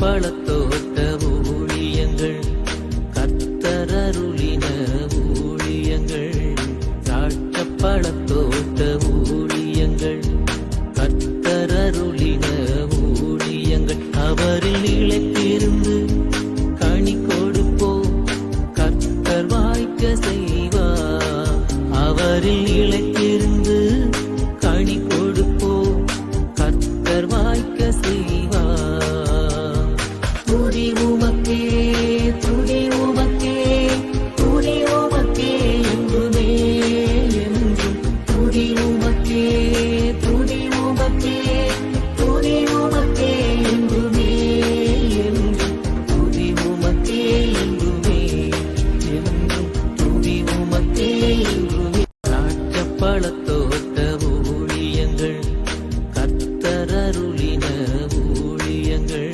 பழத்தோட்ட ஊழியங்கள் கர்த்தரருளின ஊழியங்கள் திராட்சை பழத்தோட்ட ஊழியங்கள் கர்த்தரருளின ஊழியங்கள் அவரில் நிலைத்திருந்து கனி கொடுப்போம் கர்த்தர் வாய்க்க செய்வார் அவரில் நிலைத்திருந்து கனி கொடுப்போம் கர்த்தர் வாய்க்க செய்வார் துதி உமக்கே துதி உமக்கே துதி உமக்கே என்றுமே என்றும் துதி உமக்கே துதி உமக்கே துதி உமக்கே என்றுமே என்றும் துதி உமக்கே என்றுமே என்றும் துதி உமக்கே என்றுமே திராட்சை பழத்தோட்ட ஊழியங்கள் கர்த்தரருளின ஊழியங்கள்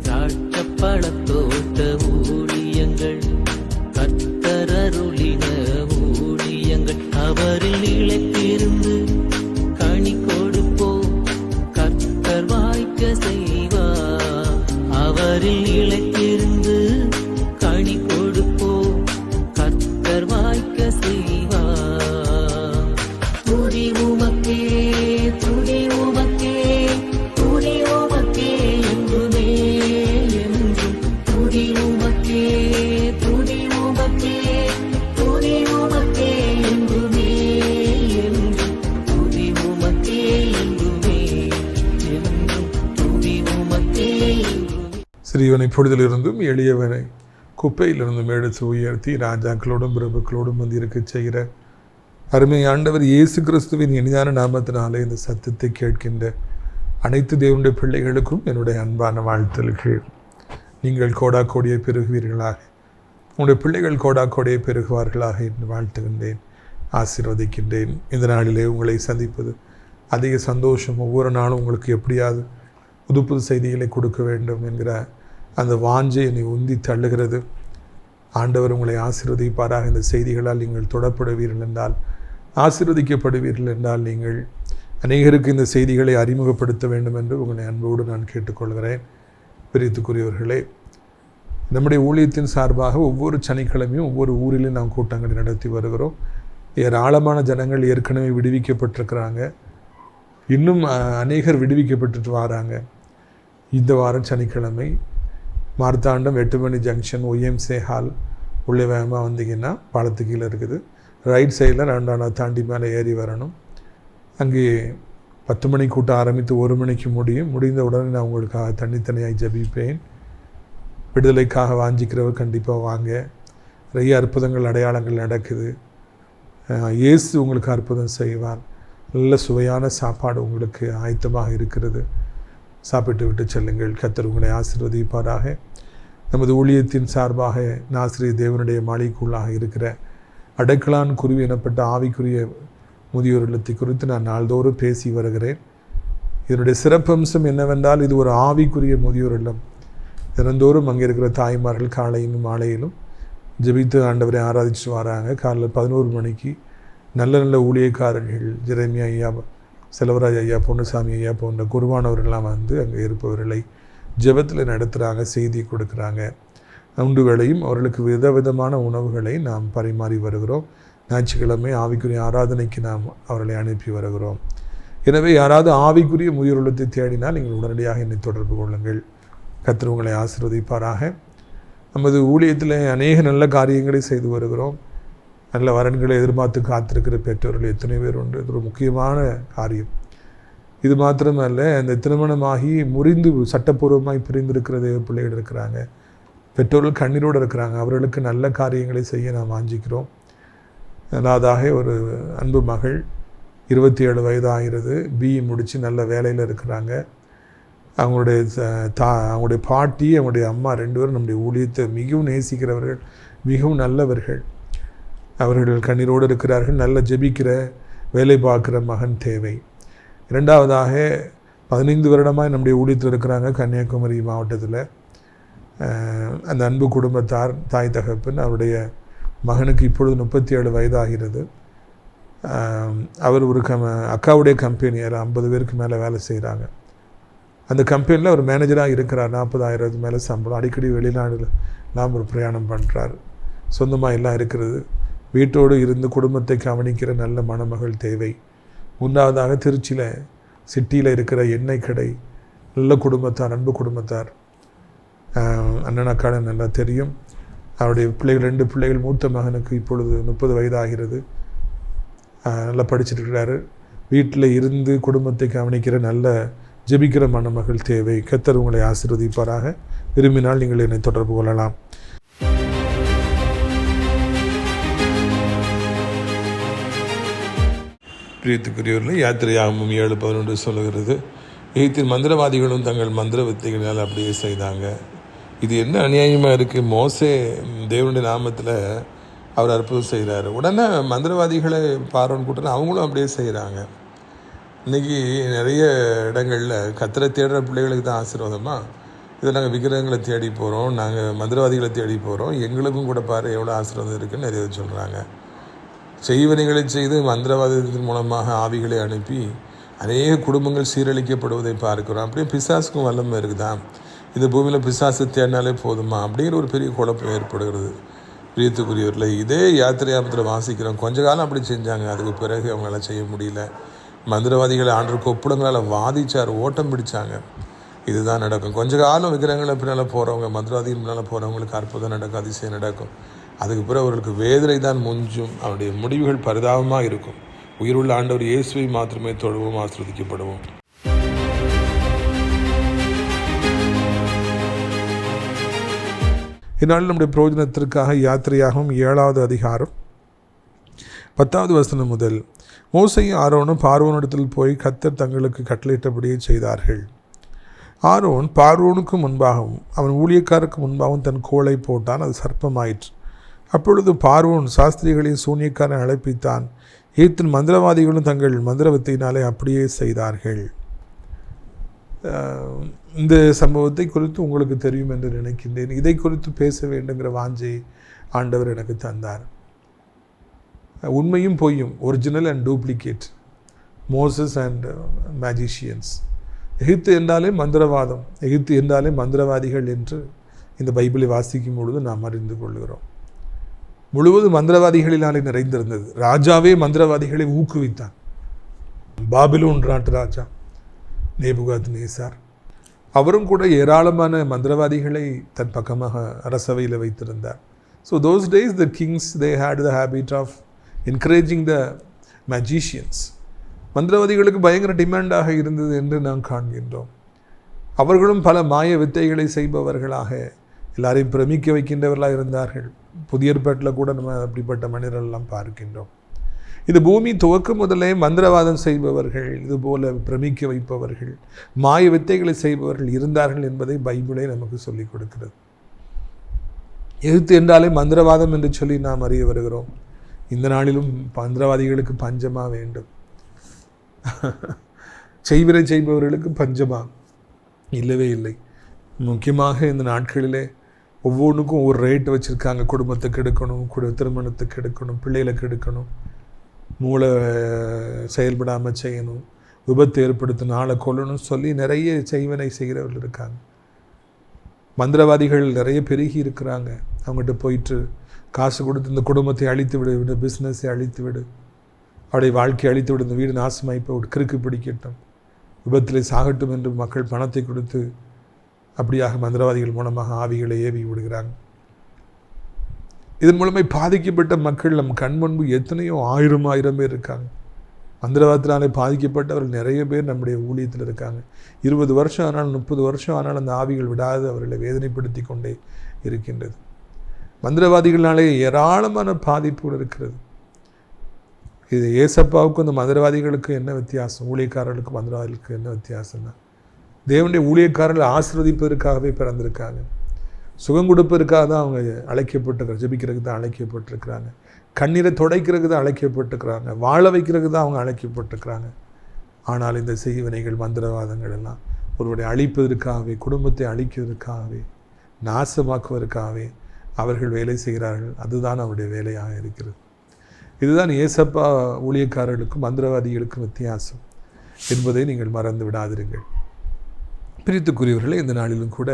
திராட்சை பழத்தோட்ட ஊழியங்கள் கர்த்தரருளின ஊழியங்கள் அவரில் நிலைத்திருந்து கனி கொடுப்போம் கர்த்தர் வாய்க்க செய்வார் அவரில் நிலைத்திருந்து கனி கொடுப்போம் கர்த்தர் வாய்க்க செய்வார் துதி உமக்கே துதி உமக்கே துதி உமக்கே என்றுமே என்றும் துதி உமக்கே துதி உமக்கே துதி உமக்கே என்றுமே என்றும் துதி உமக்கே என்றுமே என்றும் துதி உமக்கே என்றுமே. சிறியவனை பொழுதிலிருந்தும் எளியவனை குப்பையிலிருந்தும் எடுத்து உயர்த்தி ராஜாக்களோடும் பிரபுக்களோடும் வந்து இருக்கச் செய்கிற அருமை ஆண்டவர் இயேசு கிறிஸ்துவின் இனிதான நாமத்தினாலே இந்த சத்தத்தை கேட்கின்ற அனைத்து தேவனுடைய பிள்ளைகளுக்கும் என்னுடைய அன்பான வாழ்த்தல்கள். நீங்கள் கோடா கோடியை பெருகுவீர்களாக, உங்களுடைய பிள்ளைகள் கோடா கோடியை பெருகுவார்களாக என்று வாழ்த்துகின்றேன், ஆசீர்வதிக்கின்றேன். இந்த நாளிலே உங்களை சந்திப்பது அதிக சந்தோஷம். ஒவ்வொரு நாளும் உங்களுக்கு எப்படியாவது புது புது செய்திகளை கொடுக்க வேண்டும் என்கிற அந்த வாஞ்சை என்னை உந்தி தள்ளுகிறது. ஆண்டவர் உங்களை ஆசீர்வதிப்பாராக. இந்த செய்திகளால் நீங்கள் தொடப்படுவீர்கள் என்றால், ஆசீர்வதிக்கப்படுவீர்கள் என்றால், நீங்கள் அநேகருக்கு இந்த செய்திகளை அறிமுகப்படுத்த வேண்டும் என்று உங்களை அன்போடு நான் கேட்டுக்கொள்கிறேன். பிரித்துக்குரியவர்களே, நம்முடைய ஊழியத்தின் சார்பாக ஒவ்வொரு சனிக்கிழமையும் ஒவ்வொரு ஊரிலும் நாம் கூட்டங்களை நடத்தி வருகிறோம். ஏராளமான ஜனங்கள் ஏற்கனவே விடுவிக்கப்பட்டிருக்கிறாங்க. இன்னும் அநேகர் விடுவிக்கப்பட்டுட்டு வராங்க. இந்த வாரம் சனிக்கிழமை மார்த்தாண்டம் 8 மணி ஜங்ஷன் OMC ஹால் உள்ளே வேகமாக வந்தீங்கன்னா பாலத்துக்கு கீழே இருக்குது. ரைட் சைடில் 2ஆம் தாண்டி மேலே ஏறி வரணும். அங்கே 10 மணி கூட்டம் ஆரம்பித்து 1 மணிக்கு முடியும். முடிந்த உடனே நான் உங்களுக்காக தனித்தனியாக ஜெபிப்பேன். விடுதலைக்காக வாஞ்சிக்கிறவர் கண்டிப்பாக வாங்க. நிறைய அற்புதங்கள் அடையாளங்கள் நடக்குது. இயேசு உங்களுக்கு அற்புதம் செய்வார். நல்ல சுவையான சாப்பாடு உங்களுக்கு ஆயத்தமாக இருக்கிறது. சாப்பிட்டு விட்டு செல்லுங்கள். கர்த்தர் உங்களை ஆசீர்வதிப்பாராக. நமது ஊழியத்தின் சார்பாக நாசிரிய தேவனுடைய மாளிகைக்குள்ளாக இருக்கிற அடைக்கலான் குருவி எனப்பட்ட ஆவிக்குரிய முதியோர் இல்லத்தை குறித்து நான் நாள்தோறும் பேசி வருகிறேன். இதனுடைய சிறப்பம்சம் என்னவென்றால், இது ஒரு ஆவிக்குரிய முதியோர் இல்லம். தினந்தோறும் அங்கே இருக்கிற தாய்மார்கள் காலையிலும் மாலையிலும் ஜெபித்து ஆண்டவரை ஆராதிச்சுட்டு வராங்க. காலையில் 11 மணிக்கு நல்ல நல்ல ஊழியக்காரர்கள், ஜெரேமியா ஐயா, செல்வராஜ் ஐயா, பொன்னுசாமி ஐயா போன்ற குருவானவர்கள்லாம் வந்து அங்கே இருப்பவர்களை ஜெபத்தில் நடத்துகிறாங்க, செய்தி கொடுக்குறாங்க. உண்டு வேளையும் அவர்களுக்கு விதவிதமான உணவுகளை நாம் பரிமாறி வருகிறோம். ஞாயிற்றுக்கிழமை ஆவிக்குரிய ஆராதனைக்கு நாம் அவர்களை அனுப்பி வருகிறோம். எனவே யாராவது ஆவிக்குரிய முதியோர் இல்லத்தை தேடினால் நீங்கள் உடனடியாக என்னை தொடர்பு கொள்ளுங்கள். கர்த்தர் உங்களை ஆசீர்வதிப்பாராக. நமது ஊழியத்தில் அநேக நல்ல காரியங்களை செய்து வருகிறோம். நல்ல வரன்களை எதிர்பார்த்து காத்திருக்கிற பெற்றோர்கள் எத்தனை பேர் உண்டு. இது ஒரு முக்கியமான காரியம். இது மாத்திரமல்ல, அந்த திருமணமாகி முறிந்து சட்டப்பூர்வமாய் பிரிந்திருக்கிற தேவ பிள்ளைகள் இருக்கிறாங்க. பெற்றோர்கள் கண்ணீரோடு இருக்கிறாங்க. அவர்களுக்கு நல்ல காரியங்களை செய்ய நாம் வாஞ்சிக்கிறோம். அதாவது ஒரு அன்பு மகள் 27 வயது ஆகிறது. BE முடித்து நல்ல வேலையில் இருக்கிறாங்க. அவங்களுடைய பாட்டி, அவங்களுடைய அம்மா 2 பேரும் நம்முடைய ஊழியத்தை மிகவும் நேசிக்கிறவர்கள், மிகவும் நல்லவர்கள். அவர்கள் கண்ணீரோடு இருக்கிறார்கள். நல்ல ஜெபிக்கிற வேலை பார்க்குற மகன் தேவை. 2வதாக 15 வருடமாக நம்முடைய ஊழியத்தில் இருக்கிறாங்க கன்னியாகுமரி மாவட்டத்தில். அந்த அன்பு குடும்பத்தார், தாய் தகப்பன். அவருடைய மகனுக்கு இப்பொழுது 37 வயதாகிறது. அவர் ஒரு அக்காவுடைய கம்பெனியில் 50 பேருக்கு மேலே வேலை செய்கிறாங்க. அந்த கம்பெனியில் ஒரு மேனேஜராக இருக்கிறார். 40,000 மேலே சம்பளம். அடிக்கடி வெளிநாடுல நாம் ஒரு பிரயாணம் பண்ணுறாரு. சொந்தமாக எல்லாம் இருக்கிறது. வீட்டோடு இருந்து குடும்பத்தை கவனிக்கிற நல்ல மணமகள் தேவை. 3வதாக திருச்சியில் சிட்டியில் இருக்கிற எண்ணெய் கடை, நல்ல குடும்பத்தார், அன்பு குடும்பத்தார். அண்ணன் அக்காடு நல்லா தெரியும். அவருடைய பிள்ளைகள் 2 பிள்ளைகள். மூத்த மகனுக்கு இப்பொழுது 30 வயதாகிறது. நல்லா படிச்சுட்டு இருக்கிறாரு. வீட்டில் இருந்து குடும்பத்தை கவனிக்கிற நல்ல ஜெபிக்கிற மணமகள் தேவை. கர்த்தர் உங்களை ஆசீர்வதிப்பாராக. விரும்பினால் நீங்கள் என்னை தொடர்பு கொள்ளலாம். பிரியத்துக்குரியவர்களே, யாத்திரையாகமும் 7:11 சொல்லுகிறது, எகிப்தின் மந்திரவாதிகளும் தங்கள் மந்திர வித்தைகளால் அப்படியே செய்தாங்க. இது என்ன அநியாயமாக இருக்குது? மோசே தேவனுடைய நாமத்தில் அவர் அற்புதம் செய்கிறார். உடனே மந்திரவாதிகளை பார்வன் கூட்டினா அவங்களும் அப்படியே செய்கிறாங்க. இன்றைக்கி நிறைய இடங்களில் கர்த்தரை தேடுற பிள்ளைகளுக்கு தான் ஆசீர்வாதமாக, இதை நாங்கள் விக்கிரகங்களை தேடி போகிறோம், நாங்கள் மந்திரவாதிகளை தேடி போகிறோம், எங்களுக்கும் கூட பாரு எவ்வளோ ஆசீர்வாதம் இருக்குதுன்னு நிறைய சொல்கிறாங்க. செய்வனைகளை செய்து மந்திரவாதத்தின் மூலமாக ஆவிகளை அனுப்பி அநேக குடும்பங்கள் சீரழிக்கப்படுவதை பார்க்கிறோம். அப்படியே பிசாசுக்கும் வல்லமை இருக்குதான். இந்த பூமியில் பிசாசு தேடினாலே போதுமா அப்படிங்கிற ஒரு பெரிய குழப்பம் ஏற்படுகிறது. பிரியத்துக்குரியவர்களை, இதே யாத்திரையாமத்தில் வாசிக்கிறோம். கொஞ்ச காலம் அப்படி செஞ்சாங்க. அதுக்கு பிறகு அவங்களால செய்ய முடியல. மந்திரவாதிகளை ஆண்டருக்கு ஒப்புடங்களால் வாதிச்சார், ஓட்டம் பிடிச்சாங்க. இதுதான் நடக்கும். கொஞ்ச காலம் விக்கிரகங்களை பின்னால் போகிறவங்க, மந்திரவாதிகள் பின்னால் போகிறவங்களுக்கு அற்புதம் நடக்கும், அதிசயம் நடக்கும். அதுக்கு பிறகு அவர்களுக்கு வேதனை தான் முஞ்சும். அவருடைய முடிவுகள் பரிதாபமாக இருக்கும். உயிருள்ள ஆண்டவர் இயேசுவை மாத்திரமே தொழுவோம், ஆசீர்வதிக்கப்படுவோம். இந்நாள் நம்முடைய பிரயோஜனத்திற்காக யாத்திரையாகவும் 7வது அதிகாரம் 10வது வசனம் முதல், மோசேயும் ஆரோனும் பார்வோனிடத்தில் போய் கர்த்தர் தங்களுக்கு கட்டளையிட்டபடியே செய்தார்கள். ஆரோன் பார்வோனுக்கு முன்பாகவும் அவன் ஊழியக்காரருக்கு முன்பாகவும் தன் கோலை போட்டான். அது சர்ப்பமாயிற்று. அப்பொழுது பார்வோன் சாஸ்திரிகளையும் சூனியக்காரனை அழைப்பித்தான். எகிப்தின் மந்திரவாதிகளும் தங்கள் மந்திரவித்தையினாலே அப்படியே செய்தார்கள். இந்த சம்பவத்தை குறித்து உங்களுக்கு தெரியும் என்று நினைக்கின்றேன். இதை குறித்து பேச வேண்டுங்கிற வாஞ்சை ஆண்டவர் எனக்கு தந்தார். உண்மையும் பொய்யும், original and duplicate, Moses and magicians. எகிப்து என்றாலே மந்திரவாதம், எகிப்து என்றாலே மந்திரவாதிகள் என்று இந்த பைபிளை வாசிக்கும் பொழுது நாம் அறிந்து கொள்கிறோம். முழுவதும் மந்திரவாதிகளினாலே நிறைந்திருந்தது. ராஜாவே மந்திரவாதிகளை ஊக்குவித்தான். பாபிலோன் நாட்டு ராஜா நேபுகாத்நேசார், அவரும் கூட ஏராளமான மந்திரவாதிகளை தன் பக்கமாக அரசவையில் வைத்திருந்தார். So those days the kings, they had the habit of encouraging the magicians. மந்திரவாதிகளுக்கு பயங்கர டிமாண்டாக இருந்தது என்று நாம் காண்கின்றோம். அவர்களும் பல மாய வித்தைகளை செய்பவர்களாக எல்லாரையும் பிரமிக்க வைக்கின்றவர்களாக இருந்தார்கள். புதிய ஏற்பாட்டில் கூட நம்ம அப்படிப்பட்ட மனிதர்களெல்லாம் பார்க்கின்றோம். இது பூமி துவக்க முதலே மந்திரவாதம் செய்பவர்கள், இதுபோல பிரமிக்க வைப்பவர்கள், மாய வித்தைகளை செய்பவர்கள் இருந்தார்கள் என்பதை பைபிளே நமக்கு சொல்லிக் கொடுக்கிறது. எகிப்து என்றாலே மந்திரவாதம் என்று சொல்லி நாம் அறிய வருகிறோம். இந்த நாளிலும் மந்திரவாதிகளுக்கு பஞ்சமா வேண்டும்? செய்வினை செய்பவர்களுக்கு பஞ்சமா? இல்லவே இல்லை. முக்கியமாக இந்த நாட்களிலே ஒவ்வொன்றுக்கும் ஒரு ரேட் வச்சுருக்காங்க. குடும்பத்துக்கு எடுக்கணும், திருமணத்துக்கு எடுக்கணும், பிள்ளைகளுக்கு எடுக்கணும், மூளை செயல்படாமல் செய்யணும், விபத்து ஏற்படுத்தணும், ஆளை கொல்லணும்னு சொல்லி நிறைய செய்வினை செய்கிறவர்கள் இருக்காங்க. மந்திரவாதிகள் நிறைய பெருகி இருக்கிறாங்க. அவங்ககிட்ட போயிட்டு காசு கொடுத்து இந்த குடும்பத்தை அழித்து விடு, இந்த பிஸ்னஸை அழித்து விடு, அவருடைய வாழ்க்கையை அழித்து விடு, இந்த வீடு நாசமாய்ப்போ கிறுக்கு பிடிக்கட்டும், விபத்தில் சாகட்டும் என்று மக்கள் பணத்தை கொடுத்து அப்படியாக மந்திரவாதிகள் மூலமாக ஆவிகளை ஏவி விடுகிறாங்க. இதன் மூலமாக பாதிக்கப்பட்ட மக்கள் நம் கண் முன்பு எத்தனையோ ஆயிரம் பேர் இருக்காங்க. மந்திரவாதத்தினாலே பாதிக்கப்பட்டவர்கள் நிறைய பேர் நம்முடைய ஊழியத்தில் இருக்காங்க. 20 வருஷம் ஆனாலும் 30 வருஷம் ஆனாலும் அந்த ஆவிகள் விடாது அவர்களை வேதனைப்படுத்தி கொண்டே இருக்கின்றது. மந்திரவாதிகளாலே ஏராளமான பாதிப்புகள் இருக்கிறது. இது ஏசப்பாவுக்கும் அந்த மந்திரவாதிகளுக்கு என்ன வித்தியாசம்? ஊழியக்காரர்களுக்கு மந்திரவாதிகளுக்கு என்ன வித்தியாசம்னா, தேவனுடைய ஊழியக்காரர்கள் ஆசீர்வதிப்பதற்காகவே பிறந்திருக்காங்க. சுகம் கொடுப்பதற்காக தான் அவங்க அழைக்கப்பட்டிருக்கிறாங்க. ஜெபிக்கிறதுக்கு தான் அழைக்கப்பட்டிருக்கிறாங்க. கண்ணீரை துடைக்கிறதுக்கு தான் அழைக்கப்பட்டிருக்கிறாங்க. வாழ வைக்கிறதுக்கு தான் அவங்க அழைக்கப்பட்டிருக்கிறாங்க. ஆனால் இந்த செய்வினைகள், மந்திரவாதங்கள் எல்லாம் ஒருவரை அழிப்பதற்காகவே, குடும்பத்தை அழிப்பதற்காகவே, நாசமாக்குவதற்காகவே அவர்கள் வேலை செய்கிறார்கள். அதுதான் அவருடைய வேலையாக இருக்கிறது. இதுதான் ஏசப்பா ஊழியக்காரர்களுக்கும் மந்திரவாதிகளுக்கும் வித்தியாசம் என்பதை நீங்கள் மறந்து விடாதிருங்கள். பிரித்துக்குரியவர்களே, இந்த நாளிலும் கூட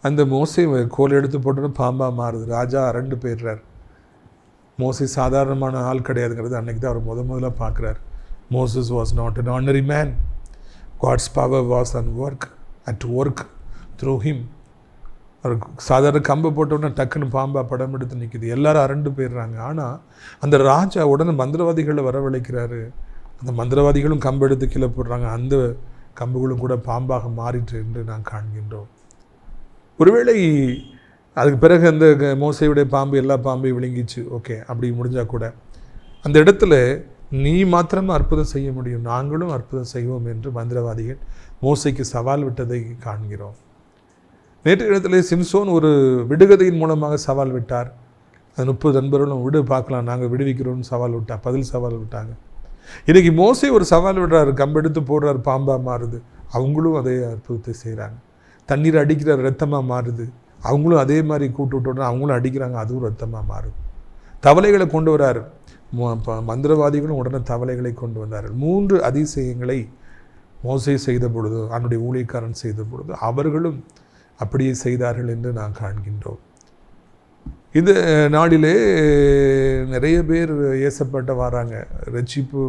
அந்த மோசை கோல் எடுத்து போட்டோன்னு பாம்பாக மாறுது. ராஜா அரண்டு போயிடுறார். மோசை சாதாரணமான ஆள் கிடையாதுங்கிறது அன்றைக்கி தான் அவர் முதல்ல பார்க்குறார். Moses was not an ordinary man. God's power was at work through him. அவர் சாதாரண கம்பை போட்டோன்னா டக்குன்னு பாம்பாக படம் எடுத்து நிற்கிது. எல்லாரும் அரண்டு போயிடுறாங்க. ஆனால் அந்த ராஜா உடனே மந்திரவாதிகளை வரவழைக்கிறாரு. அந்த மந்திரவாதிகளும் கம்பு எடுத்து கீழே போடுறாங்க. அந்த கம்புகளும் கூட பாம்பாக மாறிட்டு என்று நான் காண்கின்றோம். ஒருவேளை அதுக்கு பிறகு அந்த மோசையுடைய பாம்பு எல்லா பாம்பையும் விழுங்கிச்சு, ஓகே, அப்படி முடிஞ்சால் கூட அந்த இடத்துல நீ மாத்திரமே அற்புதம் செய்ய முடியும், நாங்களும் அற்புதம் செய்வோம் என்று மந்திரவாதிகள் மோசைக்கு சவால் விட்டதை காண்கிறோம். நேற்று இடத்துல சிம்சோன் ஒரு விடுகதையின் மூலமாக சவால் விட்டார். அது 30 நண்பர்களும் விடு பார்க்கலாம், நாங்கள் விடுவிக்கிறோம்னு சவால் விட்டார், பதில் சவால் விட்டாங்க. இன்றைக்கி மோசை ஒரு சவால் விடுறாரு, கம்பெடுத்து போடுறாரு, பாம்பாக மாறுது. அவங்களும் அதே அற்புதத்தை செய்கிறாங்க. தண்ணீர் அடிக்கிற ரத்தமாக மாறுது, அவங்களும் அதே மாதிரி கூட்டு விட்டோன்னா அவங்களும் அடிக்கிறாங்க, அதுவும் ரத்தமாக மாறுது. தவளைகளை கொண்டு வராரு, மந்திரவாதிகளும் உடனே தவளைகளை கொண்டு வந்தார்கள். 3 அதிசயங்களை மோசை செய்த பொழுது, அவனுடைய ஊழியக்காரன் செய்த பொழுது அவர்களும் அப்படியே செய்தார்கள் என்று நான் காண்கின்றோம். இந்த நாளிலே நிறைய பேர் ஏசப்பட்ட வராங்க. ரட்சிப்பு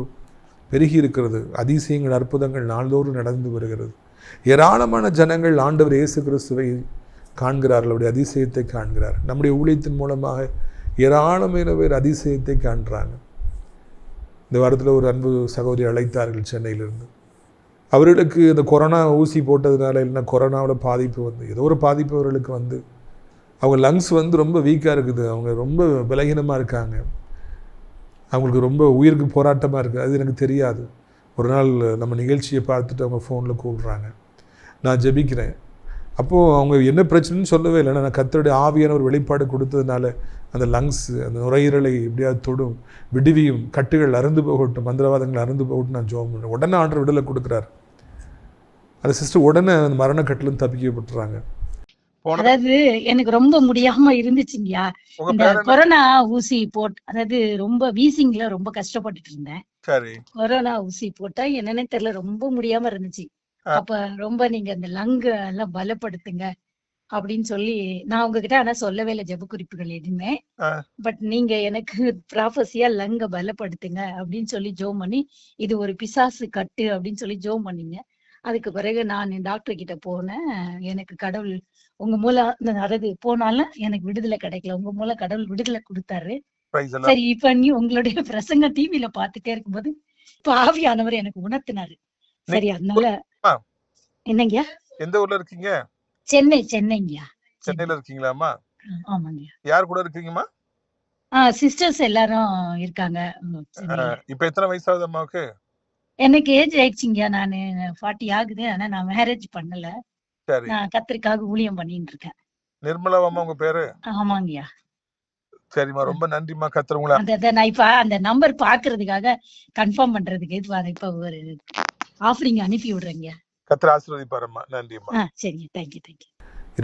பெருகி இருக்கிறது. அதிசயங்கள் அற்புதங்கள் நாள்தோறும் நடந்து வருகிறது. ஏராளமான ஜனங்கள் ஆண்டவர் இயேசு கிறிஸ்துவை காண்கிறார்கள், அவருடைய அதிசயத்தை காண்கிறார். நம்முடைய ஊழியத்தின் மூலமாக ஏராளமான பேர் அதிசயத்தை காண்கிறாங்க. இந்த வாரத்தில் ஒரு அன்பு சகோதரி அழைத்தார்கள் சென்னையிலிருந்து. அவர்களுக்கு இந்த கொரோனா ஊசி போட்டதுனால இல்லைன்னா கொரோனாவில் பாதிப்பு வந்து ஏதோ ஒரு பாதிப்பு அவர்களுக்கு வந்து அவங்க லங்ஸ் வந்து ரொம்ப வீக்காக இருக்குது, அவங்க ரொம்ப பலகீனமாக இருக்காங்க, அவங்களுக்கு ரொம்ப உயிருக்கு போராட்டமாக இருக்குது. அது எனக்கு தெரியாது. ஒரு நாள் நம்ம நிகழ்ச்சியை பார்த்துட்டு அவங்க ஃபோனில் கூப்பிட்றாங்க, நான் ஜெபிக்கிறேன். அப்போது அவங்க என்ன பிரச்சனைன்னு சொல்லவே இல்லை. நான் கர்த்தருடைய ஆவியான ஒரு வெளிப்பாடு கொடுத்ததுனால அந்த லங்ஸ், அந்த நுரையீரலை எப்படியாவது தொடும், விடுவியும், கட்டுகள் அறுந்து போகட்டும், மந்திரவாதங்கள் அறுந்து போகட்டும் நான் ஜெபம் பண்ணேன். உடனே ஆண்டவர் விடுதலை கொடுக்குறாரு. அந்த சிஸ்டர் உடனே அந்த மரண கட்டிலும் தப்பிக்கப்பட்டுறாங்க. அதாவது எனக்கு ரொம்ப முடியாம இருந்துச்சுங்கய்யா. இந்த கொரோனா ஊசி போட்டு, அதாவது ரொம்ப வீசிங்ல ரொம்ப கஷ்டப்பட்டுட்டு இருந்தேன். கொரோனா ஊசி போட்டா என்னன்னு தெரியல, ரொம்ப முடியாம இருந்துச்சு. அப்ப ரொம்ப நீங்க அந்த லங்க எல்லாம் பலப்படுத்துங்க அப்படின்னு சொல்லி நான் உங்ககிட்ட ஆனா சொல்லவே இல்லை ஜெப குறிப்புகள் எதுவுமே. பட் நீங்க எனக்கு ப்ராஃபஸியா லங்க பலப்படுத்துங்க அப்படின்னு சொல்லி ஜோம் பண்ணி, இது ஒரு பிசாசு கட்டு அப்படின்னு சொல்லி ஜோம் பண்ணீங்க. அதுக்கு பிறகு நான் டாக்டர் கிட்ட போனேன். எனக்கு கடவுள் உங்க மூலம், அதாவது போனாலும் எனக்கு விடுதலை கிடைக்கல, உங்க மூலம் கடவுள் விடுதலை கொடுத்தாரு. சரி, இப்ப நீ உங்களுடைய பிரசங்க டிவில பாத்துட்டே இருக்கும்போது இப்ப ஆவியானவர் எனக்கு உணர்த்தினாரு. சரி, அதனால என்னங்கய்யா? எந்த ஊர்ல இருக்கீங்க? சென்னைங்கய்யா. சென்னையில இருக்கீங்களாமா? ஆமாங்கய்யா. யார் கூட இருக்கீங்கம்மா? சிஸ்டர்ஸ் எல்லாரும் இருக்காங்க. இப்ப எத்தனை வயசாகுது அம்மாவுக்கு? எனக்கு ஏஜ் ஆயிடுச்சுங்கய்யா. நானு 40 ஆகுது. ஆனா நான் மேரேஜ் பண்ணல. சரி, நான் கர்த்தருக்காக ஊழியம் பண்ணிட்டு இருக்கேன். நிர்மலாவாமா உங்க பேரு? ஆமாங்கய்யா. சரிம்மா, ரொம்ப நன்றிம்மா. கர்த்தர் உங்களை நான் இப்ப அந்த நம்பர் பாக்குறதுக்காக கன்ஃபார்ம் பண்றதுக்கு இப்ப ஒரு ஆஃபரிங் அனுப்பி விடுறேங்க. கர்த்தர் ஆசீர்வதிப்பாரம்மா. நன்றிம்மா. சரிங்க, தேங்க்யூ.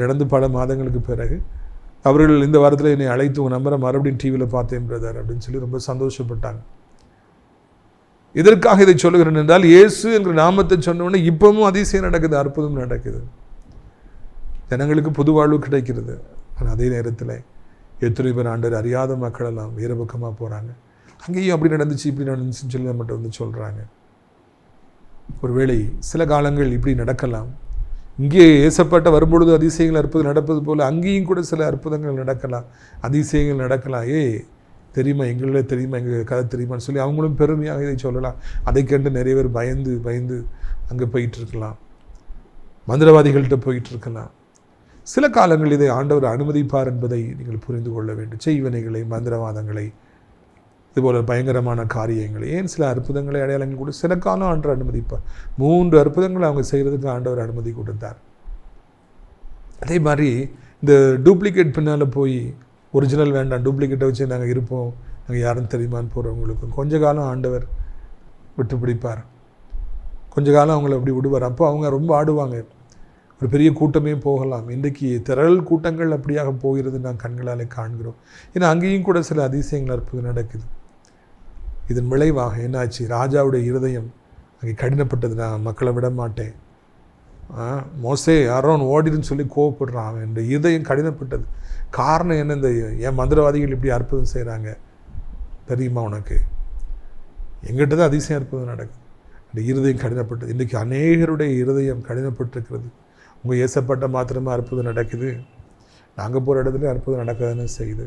நடந்து பல மாதங்களுக்கு பிறகு அவர்கள் இந்த வாரத்தில் என்னை அழைத்து உங்கள் நம்பரை மறுபடியும் டிவியில் பார்த்தேன் பிரதர் அப்படின்னு சொல்லி ரொம்ப சந்தோஷப்பட்டாங்க. இதற்காக இதை சொல்லுகிறேன் என்றால், இயேசு என்ற நாமத்தை சொன்னோடனே இப்பவும் அதிசயம் நடக்குது, அற்புதம் நடக்குது, ஜனங்களுக்கு புது வாழ்வு கிடைக்கிறது. ஆனால் அதே நேரத்தில் எத்தனை பேர் ஆண்டவர் அறியாத மக்கள் எல்லாம் வேறு பக்கமாக போகிறாங்க. அங்கேயும் அப்படி நடந்துச்சு இப்படி நடந்துச்சுன்னு சொல்லி நம்மகிட்ட வந்து சொல்கிறாங்க. ஒருவேளை சில காலங்கள் இப்படி நடக்கலாம். இங்கே ஏசப்பட்ட வரும்பொழுது அதிசயங்கள் அற்புதம் நடப்பது போல் அங்கேயும் கூட சில அற்புதங்கள் நடக்கலாம், அதிசயங்கள் நடக்கலாம். தெரியுமா, எங்களே தெரியுமா, எங்கள் கதை தெரியுமான்னு சொல்லி அவங்களும் பெருமையாக இதை சொல்லலாம். அதை கண்டு நிறைய பேர் பயந்து அங்கே போயிட்டுருக்கலாம், மந்திரவாதிகள்கிட்ட போயிட்டுருக்கலாம். சில காலங்கள் இதை ஆண்டவர் அனுமதிப்பார் என்பதை நீங்கள் புரிந்து கொள்ள வேண்டும். செய்வனைகளை, மந்திரவாதங்களை, இதுபோல் பயங்கரமான காரியங்களை, ஏன் சில அற்புதங்களை, அடையாளங்கள் கூட சில காலம் ஆண்டவர் அனுமதிப்பார். 3 அற்புதங்களை அவங்க செய்கிறதுக்கு ஆண்டவர் அனுமதி கொடுத்தார். அதே மாதிரி இந்த டூப்ளிகேட் பின்னால் போய் ஒரிஜினல் வேண்டாம், டூப்ளிகேட்டை வச்சு நாங்கள் இருப்போம், நாங்கள் யாரும் தெரியுமான்னு போகிறவங்களுக்கும் கொஞ்ச காலம் ஆண்டவர் விட்டு பிடிப்பார், கொஞ்ச காலம் அவங்கள அப்படி விடுவார். அப்போ அவங்க ரொம்ப ஆடுவாங்க, ஒரு பெரிய கூட்டமே போகலாம். இன்றைக்கு திரள் கூட்டங்கள் அப்படியாக போகிறது நான் கண்களாலே காண்கிறோம். ஏன்னா அங்கேயும் கூட சில அதிசயங்கள் அற்புதம் நடக்குது. இதன் விளைவாக என்னாச்சு, ராஜாவுடைய இருதயம் அங்கே கடினப்பட்டது, நான் மக்களை விட மாட்டேன், மோசே ஆரோன் ஓடிடுன்னு சொல்லி கோவப்படுறான். அவன் இந்த இதயம் கடினப்பட்டது. காரணம் என்ன? இந்த என் மந்திரவாதிகள் இப்படி அற்புதம் செய்கிறாங்க தெரியுமா உனக்கு? எங்கிட்ட தான் அதிசயம் அற்புதம் நடக்குது. இந்த இருதயம் கடினப்பட்டது. இன்றைக்கி அநேகருடைய இருதயம் கடினப்பட்டிருக்கிறது. உங்கள் ஏசப்பட்ட மாத்திரமா அற்புதம் நடக்குது, நாங்கள் போகிற இடத்துல அற்புதம் நடக்காதுன்னு செய்யுது.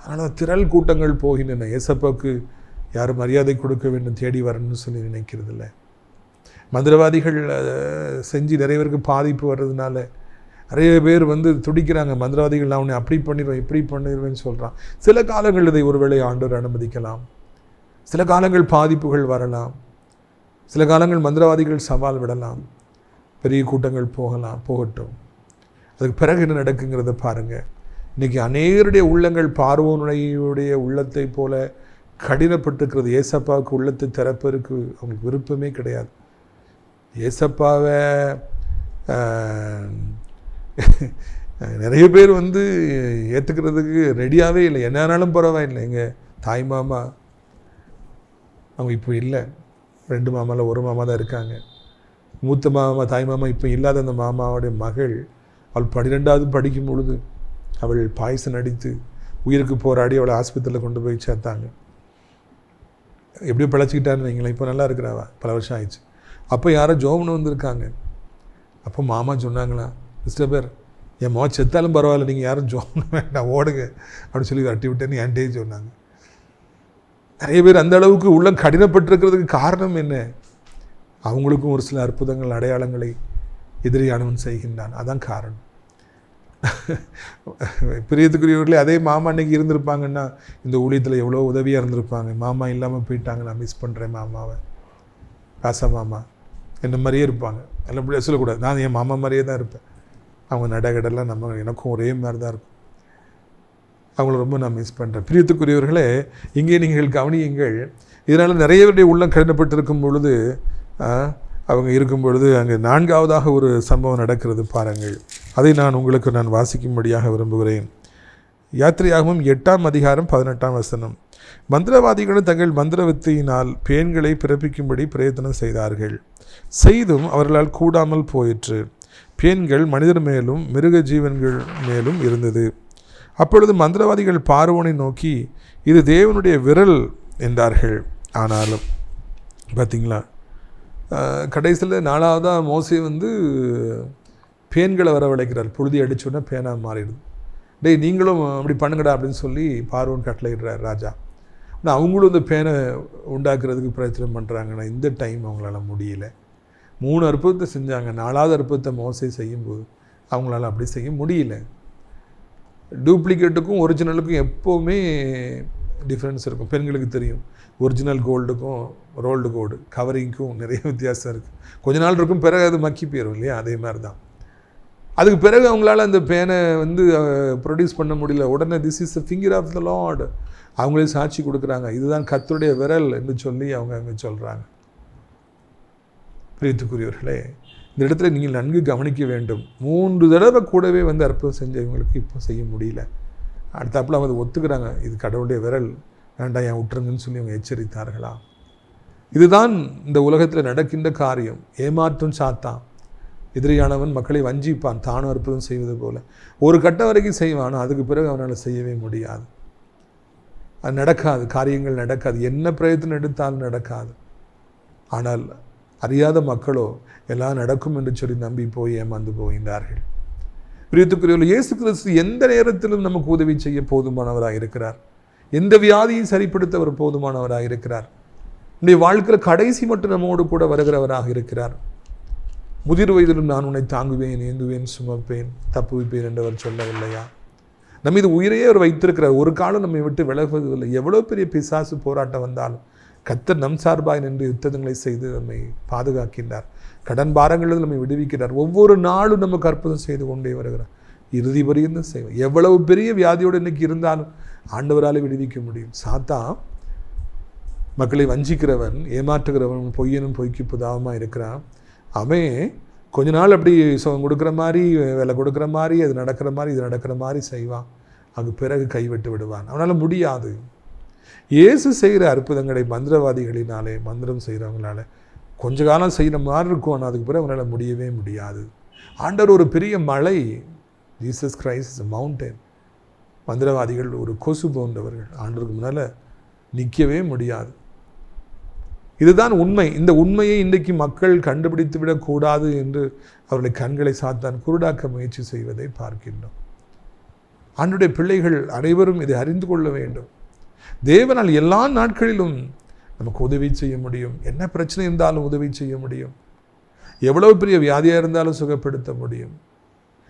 அதனால் திரள் கூட்டங்கள் போகின்றன. ஏசப்பாவுக்கு யாரும் மரியாதை கொடுக்க வேண்டும், தேடி வரணும்னு சொல்லி நினைக்கிறது இல்லை. மந்திரவாதிகள் செஞ்சு நிறைய பேருக்கு பாதிப்பு வர்றதுனால நிறைய பேர் துடிக்கிறாங்க. மந்திரவாதிகள் நான் உன்னை அப்படி பண்ணிடுவேன் இப்படி பண்ணிடுவேன்னு சொல்கிறான். சில காலங்கள் இதை ஒருவேளை ஆண்டவர் அனுமதிக்கலாம். சில காலங்கள் பாதிப்புகள் வரலாம். சில காலங்கள் மந்திரவாதிகள் சவால் விடலாம். பெரிய கூட்டங்கள் போகட்டும். அதுக்கு பிறகு என்ன நடக்குங்கிறத பாருங்கள். இன்றைக்கி அநேகருடைய உள்ளங்கள் பார்வோனுடைய உள்ளத்தை போல கடினப்பட்டிருக்கிறது. ஏசப்பாவுக்கு உள்ளத்தை திறப்பதற்கு அவங்களுக்கு விருப்பமே கிடையாது. ஏசப்பாவை நிறைய பேர் ஏற்றுக்கிறதுக்கு ரெடியாகவே இல்லை. என்னாலும் பரவாயில்லை. எங்கள் தாய் மாமா அவங்க இப்போ இல்லை, 2 மாமாவில் 1 மாமா தான் இருக்காங்க. மூத்த மாமா தாய் மாமா இப்போ இல்லாத அந்த மாமாவுடைய மகள், அவள் 12வது படிக்கும் பொழுது அவள் பாய்சன் அடித்து உயிருக்கு போராடி அவளை ஆஸ்பத்திரியில் கொண்டு போய் சேர்த்தாங்க. எப்படியோ பிழைச்சிக்கிட்டான்னு வைங்களேன். இப்போ நல்லா இருக்கிறாவா, பல வருஷம் ஆயிடுச்சு. அப்போ யாரோ ஜோம்னு வந்திருக்காங்க. அப்போ மாமா சொன்னாங்களா, மிஸ்டர் பேர் என் மோ செத்தாலும் பரவாயில்ல, நீங்கள் யாரும் ஜோம்னு வேண்டாம், ஓடுங்க அப்படின்னு சொல்லி தட்டி விட்டேன்னு என்கிட்டே சொன்னாங்க. நிறைய பேர் அந்த அளவுக்கு உள்ளம் கடினப்பட்டிருக்கிறதுக்கு காரணம் என்ன? அவங்களுக்கும் ஒரு சில அற்புதங்கள் அடையாளங்களை எதிரியானவன் செய்கின்றான். அதான் காரணம். பிரியத்துக்குரியவர்களே, அதே மாமா அன்னைக்கு இருந்திருப்பாங்கன்னா இந்த ஊழியத்தில் எவ்வளோ உதவியாக இருந்திருப்பாங்க. மாமா இல்லாமல் போயிட்டாங்க, நான் மிஸ் பண்ணுறேன் மாமாவை, ராசா மாமா என்ன மாதிரியே இருப்பாங்க. எல்லாம் இப்படி சொல்லக்கூடாது, நான் என் மாமா மாதிரியே தான் இருப்பேன். அவங்க நடகடெல்லாம் எனக்கும் ஒரே மாதிரி தான் இருக்கும். அவங்கள ரொம்ப நான் மிஸ் பண்ணுறேன். பிரியத்துக்குரியவர்களே, இங்கே நீங்கள் கவனியுங்கள். இதனால் நிறையவருடைய உள்ளம் கடினப்பட்டிருக்கும் பொழுது அவங்க இருக்கும் பொழுது அங்கே 4வதாக ஒரு சம்பவம் நடக்கிறது பாருங்கள். அதை நான் உங்களுக்கு வாசிக்கும்படியாக விரும்புகிறேன். யாத்திரையாகவும் 8ஆம் அதிகாரம் 18ஆம் வசனம். மந்திரவாதிகளும் தங்கள் மந்திர வித்தையினால் பேன்களை பிறப்பிக்கும்படி பிரயத்தனம் செய்தார்கள். செய்தும் அவர்களால் கூடாமல் போயிற்று. பேன்கள் மனிதர் மேலும் மிருக ஜீவன்கள் மேலும் இருந்தது. அப்பொழுது மந்திரவாதிகள் பார்வோனை நோக்கி, இது தேவனுடைய விரல் என்றார்கள். ஆனாலும் பார்த்தீங்களா, கடைசியில் 4வதாக மோசே பேன்களை வரவழைக்கிறார். புழுதி அடிச்சோன்னா பேனாக மாறிடுது. டேய் நீங்களும் அப்படி பண்ணுங்கடா அப்படின்னு சொல்லி பார்வோன் கட்டளையிடுறார் ராஜா. ஆனால் அவங்களும் இந்த பேனை உண்டாக்குறதுக்கு பிரயத்தனம் பண்ணுறாங்கன்னா இந்த டைம் அவங்களால முடியல. 3 அற்புதத்தை செஞ்சாங்க. 4வது அற்புதத்தை மோசே செய்யும்போது அவங்களால அப்படி செய்ய முடியல. டூப்ளிகேட்டுக்கும் ஒரிஜினலுக்கும் எப்போவுமே டிஃப்ரென்ஸ் இருக்கும். பெண்களுக்கு தெரியும், ஒரிஜினல் கோல்டுக்கும் ரோல்டு கோல்டு கவரிங்க்கும் நிறைய வித்தியாசம் இருக்குது. கொஞ்ச நாள் இருக்கும், பிறகு அது மக்கி போயிடும் இல்லையா? அதே மாதிரி தான். அதுக்கு பிறகு அவங்களால அந்த பேனை ப்ரொடியூஸ் பண்ண முடியல. உடனே this is the finger of the lord அவங்களே சாட்சி கொடுக்குறாங்க, இதுதான் கர்த்தருடைய விரல் என்று சொல்லி அவங்க அங்கே சொல்கிறாங்க. பிரியத்துக்குரியவர்களே, இந்த இடத்துல நீங்கள் நன்கு கவனிக்க வேண்டும். 3 தடவை கூடவே அற்புதம் செஞ்சவங்களுக்கு இப்போ செய்ய முடியல. அடுத்தாப்புல அவங்க ஒத்துக்கிறாங்க, இது கடவுளுடைய விரல், வேண்டாம் என் விட்டுருங்கன்னு சொல்லி அவங்க எச்சரித்தார்களா? இதுதான் இந்த உலகத்தில் நடக்கின்ற காரியம். ஏமாற்றும் சாத்தான். எதிரியானவன் மக்களை வஞ்சிப்பான், தானும் அற்புதம் செய்வது போல. ஒரு கட்டம் வரைக்கும் செய்வான், அதுக்கு பிறகு அவனால் செய்யவே முடியாது. அது நடக்காது, காரியங்கள் நடக்காது, என்ன பிரயத்தனம் எடுத்தாலும் நடக்காது. ஆனால் அறியாத மக்களோ எல்லாம் நடக்கும் என்று சொல்லி நம்பி போய் ஏமாந்து போகின்றார்கள். பிரியத்துக்குரியவர்களே, இயேசு கிறிஸ்து எந்த நேரத்திலும் நமக்கு உதவி செய்ய போதுமானவராக இருக்கிறார். எந்த வியாதியை சரிப்படுத்த அவர் போதுமானவராக இருக்கிறார். நம்முடைய வாழ்க்கையில் கடைசி மட்டும் நம்மோடு கூட வருகிறவராக இருக்கிறார். முதிர் வயதிலும் நான் உன்னை தாங்குவேன், ஏந்துவேன், சுமப்பேன், தப்புவிப்பேன் என்று அவர் சொல்லவில்லையா? நம்ம இது உயிரையே அவர் வைத்திருக்கிறார். ஒரு காலம் நம்மை விட்டு விலகுவதில்லை. எவ்வளோ பெரிய பிசாசு போராட்டம் வந்தாலும் கர்த்தர் நம் சார்பாய் நின்று யுத்தங்களை செய்து நம்மை பாதுகாக்கின்றார். கடன் பாரங்களில் நம்மை விடுவிக்கிறார். ஒவ்வொரு நாளும் நமக்கு அற்புதம் செய்து கொண்டே வருகிறார். இறுதி வரையும் செய்வோம். எவ்வளவு பெரிய வியாதியோடு இன்னைக்கு இருந்தாலும் ஆண்டவரால் விடுவிக்க முடியும். சாத்தான் மக்களை வஞ்சிக்கிறவன், ஏமாற்றுகிறவன், பொய்யனும் பொய்க்கு புதாவமாக இருக்கிறான். அவன் கொஞ்ச நாள் அப்படி சுகம் கொடுக்குற மாதிரி, வேலை கொடுக்குற மாதிரி, அது நடக்கிற மாதிரி, இது நடக்கிற மாதிரி செய்வான். அது பிறகு கைவிட்டு விடுவான். அவனால் முடியாது. இயேசு செய்கிற அற்புதங்களை மந்திரவாதிகளினாலே, மந்திரம் செய்கிறவங்களால கொஞ்ச காலம் செய்கிற மாதிரி இருக்கும். ஆனால் அதுக்கு பிறகு அவனால் முடியவே முடியாது. ஆண்டவர் ஒரு பெரிய மலை, Jesus Christ is a mountain. மந்திரவாதிகள் ஒரு கொசு போன்றவர்கள், ஆண்டவருக்கு முன்னால் நிற்கவே முடியாது. இதுதான் உண்மை. இந்த உண்மையை இன்றைக்கு மக்கள் கண்டுபிடித்து விடக்கூடாது என்று அவர்களை கண்களை சாத்தான் குருடாக்க முயற்சி செய்வதை பார்க்கின்றோம். ஆண்டவருடைய பிள்ளைகள் அனைவரும் இதை அறிந்து கொள்ள வேண்டும். தேவனால் எல்லா நாட்களிலும் நமக்கு உதவி செய்ய முடியும். என்ன பிரச்சனை இருந்தாலும் உதவி செய்ய முடியும். எவ்வளவு பெரிய வியாதியாக இருந்தாலும் சுகப்படுத்த முடியும்.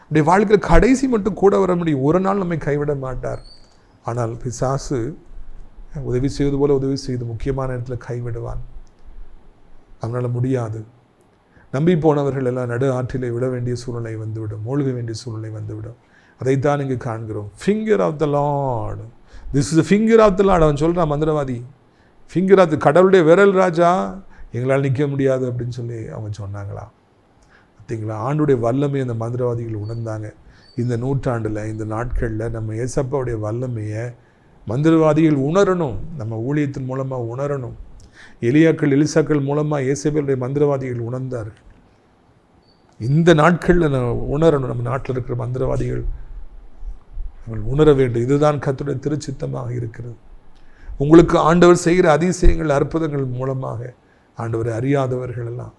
அப்படி வாழ்க்கையில் கடைசி மட்டும் கூட வர முடியும். ஒரு நாள் நம்மை கைவிட மாட்டார். ஆனால் பிசாசு உதவி செய்வது போல உதவி செய்து முக்கியமான இடத்துல கைவிடுவான். அவனால் முடியாது. நம்பி போனவர்கள் எல்லாம் நடு ஆற்றிலே விட வேண்டிய சூழ்நிலை வந்துவிடும், மூழ்க வேண்டிய சூழ்நிலை வந்துவிடும். அதைத்தான் இங்கு காண்கிறோம். Finger of the lord, this is finger of the lord. அவன் சொல்கிறான் மந்திரவாதி, ஃபிங்கர் ஆஃப் கடவுளுடைய விரல் ராஜா, எங்களால் நிற்க முடியாது அப்படின்னு சொல்லி அவங்க சொன்னாங்களா? பார்த்தீங்களா? ஆண்டுடைய வல்லமையை அந்த மந்திரவாதிகள் உணர்ந்தாங்க. இந்த நூற்றாண்டில், இந்த நாட்களில் நம்ம ஏசப்பாவுடைய வல்லமையை மந்திரவாதிகள் உணரணும். நம்ம ஊழியத்தின் மூலமாக உணரணும். எலிசாக்கள் மூலமாக இயேசபேலுடைய மந்திரவாதிகள் உணர்ந்தார்கள். இந்த நாட்களில் உணரணும். நம்ம நாட்டில் இருக்கிற மந்திரவாதிகள் உணர வேண்டும். இதுதான் கர்த்தருடைய திருச்சித்தமாக இருக்கிறது. உங்களுக்கு ஆண்டவர் செய்கிற அதிசயங்கள், அற்புதங்கள் மூலமாக ஆண்டவரை அறியாதவர்கள் எல்லாம்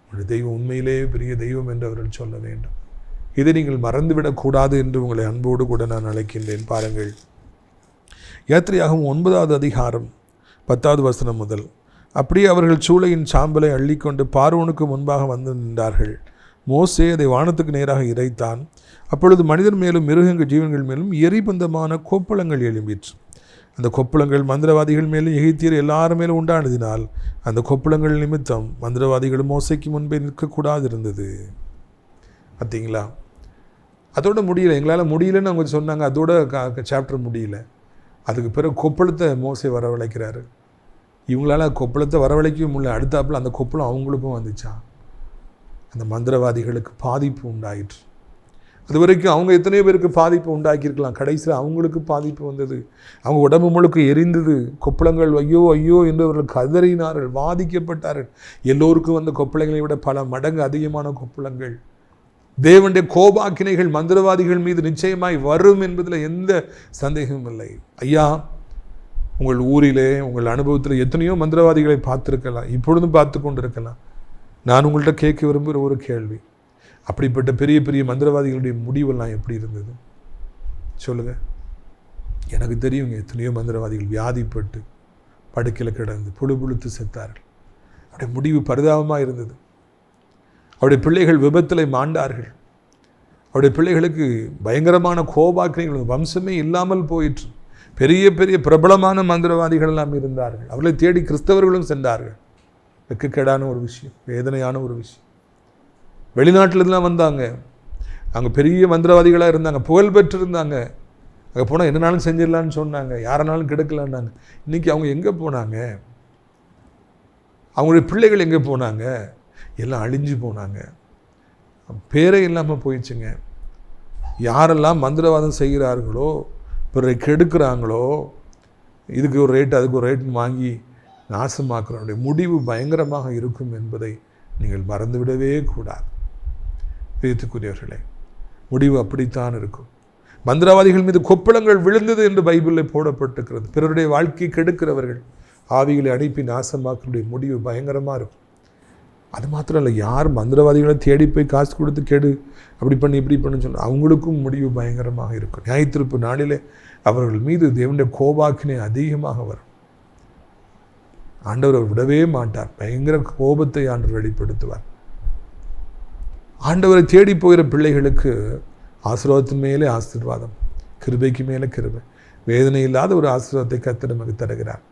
ஒரு தெய்வம் உண்மையிலே பெரிய தெய்வம் என்று அவர்கள் சொல்ல வேண்டும். இதை நீங்கள் மறந்துவிடக்கூடாது என்று உங்களை அன்போடு கூட நான் அழைக்கின்றேன். பாருங்கள், யாத்திரையாகவும் 9வது அதிகாரம் 10வது வசனம் முதல். அப்படியே அவர்கள் சூளையின் சாம்பலை அள்ளிக்கொண்டு பார்வோனுக்கு முன்பாக வந்து நின்றார்கள். மோசே அதை வானத்துக்கு நேராக இறைத்தான். அப்பொழுது மனிதர் மேலும் மிருகங்கள் ஜீவன்கள் மேலும் எரிபந்தமான கொப்பளங்கள் எழும்பிற்று. அந்த கொப்பளங்கள் மந்திரவாதிகள் மேலும் எகிப்தியர் எல்லாரும் மேலும் உண்டானதினால் அந்த கொப்பளங்கள் நிமித்தம் மந்திரவாதிகள் மோசைக்கு முன்பே நிற்கக்கூடாது இருந்தது. பார்த்தீங்களா? அதோட முடியல, எங்களால் முடியலன்னு அவங்க சொன்னாங்க. அதோட சாப்டர் முடியல. அதுக்கு பிறகு கொப்பளத்தை மோசை வரவழைக்கிறாரு. இவங்களால கொப்பளத்தை வரவழைக்கவும் முடியல. அடுத்தாப்புல அந்த கொப்பளம் அவங்களுக்கும் வந்துச்சா. அந்த மந்திரவாதிகளுக்கு பாதிப்பு உண்டாயிற்று. அது வரைக்கும் அவங்க எத்தனையோ பேருக்கு பாதிப்பு உண்டாக்கியிருக்கலாம். கடைசியில் அவங்களுக்கு பாதிப்பு வந்தது. அவங்க உடம்பு முழுக்க எரிந்தது. கொப்பளங்கள் ஐயோ ஐயோ என்று அவர்கள் கதறினார்கள், வாதிக்கப்பட்டார்கள். எல்லோருக்கும் வந்த கொப்பளங்களை விட பல மடங்கு அதிகமான கொப்பளங்கள். தேவனுடைய கோபாக்கினைகள் மந்திரவாதிகள் மீது நிச்சயமாய் வரும் என்பதில் எந்த சந்தேகமும் இல்லை. ஐயா, உங்கள் ஊரிலே உங்கள் அனுபவத்தில் எத்தனையோ மந்திரவாதிகளை பார்த்துருக்கலாம், இப்பொழுதும் பார்த்து கொண்டிருக்கலாம். நான் உங்கள்கிட்ட கேட்க விரும்புகிற ஒரு கேள்வி, அப்படிப்பட்ட பெரிய பெரிய மந்திரவாதிகளுடைய முடிவெல்லாம் எப்படி இருந்தது சொல்லுங்கள். எனக்கு தெரியுங்க, எத்தனையோ மந்திரவாதிகள் வியாதிப்பட்டு படுக்கையில் கிடந்து புழுத்து செத்தார்கள். அவருடைய முடிவு பரிதாபமாக இருந்தது. அவருடைய பிள்ளைகள் விபத்தில் மாண்டார்கள். அவருடைய பிள்ளைகளுக்கு பயங்கரமான கோபாக்கினைகள், வம்சமே இல்லாமல் போயிற்று. பெரிய பெரிய பிரபலமான மந்திரவாதிகள் எல்லாம் இருந்தார்கள். அவர்களை தேடி கிறிஸ்தவர்களும் சென்றார்கள். வெட்கக்கேடான ஒரு விஷயம், வேதனையான ஒரு விஷயம். வெளிநாட்டிலேருந்துலாம் வந்தாங்க. அங்கே பெரிய மந்திரவாதிகளாக இருந்தாங்க, புகழ் பெற்றிருந்தாங்க. அங்கே போனால் என்னனாலும் செஞ்சிடலான்னு சொன்னாங்க, யாரனாலும் கெடுக்கலான்னாங்க. இன்றைக்கி அவங்க எங்கே போனாங்க? அவங்களுடைய பிள்ளைகள் எங்கே போனாங்க? எல்லாம் அழிஞ்சு போனாங்க. பேரே இல்லாமல் போயிடுச்சுங்க. யாரெல்லாம் மந்திரவாதம் செய்கிறார்களோ, பிறரை கெடுக்கிறாங்களோ, இதுக்கு ஒரு ரேட்டு அதுக்கு ஒரு ரேட்டுன்னு வாங்கி நாசமாக்குறவனுடைய முடிவு பயங்கரமாக இருக்கும் என்பதை நீங்கள் மறந்துவிடவே கூடாது. பிரியத்துக்குரியவர்களே, முடிவு அப்படித்தான் இருக்கும். மந்திரவாதிகள் மீது கொப்பளங்கள் விழுந்தது என்று பைபிளில் போடப்பட்டிருக்கிறது. பிறருடைய வாழ்க்கையை கெடுக்கிறவர்கள் ஆவிகளை அனுப்பி நாசமாக்குடைய முடிவு பயங்கரமாக இருக்கும். அது மாத்திரம் இல்லை, யார் மந்திரவாதிகளை தேடி போய் காசு கொடுத்து கெடு, அப்படி பண்ணி இப்படி பண்ணு சொன்ன அவங்களுக்கும் முடிவு பயங்கரமாக இருக்கும். நியாயத்தீர்ப்பு நாளிலே அவர்கள் மீது தேவனுடைய கோபாக்கினை அதிகமாக வரும். ஆண்டவர் விடவே மாட்டார். பயங்கர கோபத்தை ஆண்டவர் வெளிப்படுத்துவார். ஆண்டவரை தேடி போகிற பிள்ளைகளுக்கு ஆசீர்வாதத்தின் மேலே ஆசீர்வாதம், கிருபைக்கு மேலே கிருபை, வேதனை இல்லாத ஒரு ஆசீர்வாதத்தை கர்த்தர் நமக்கு தருகிறார்.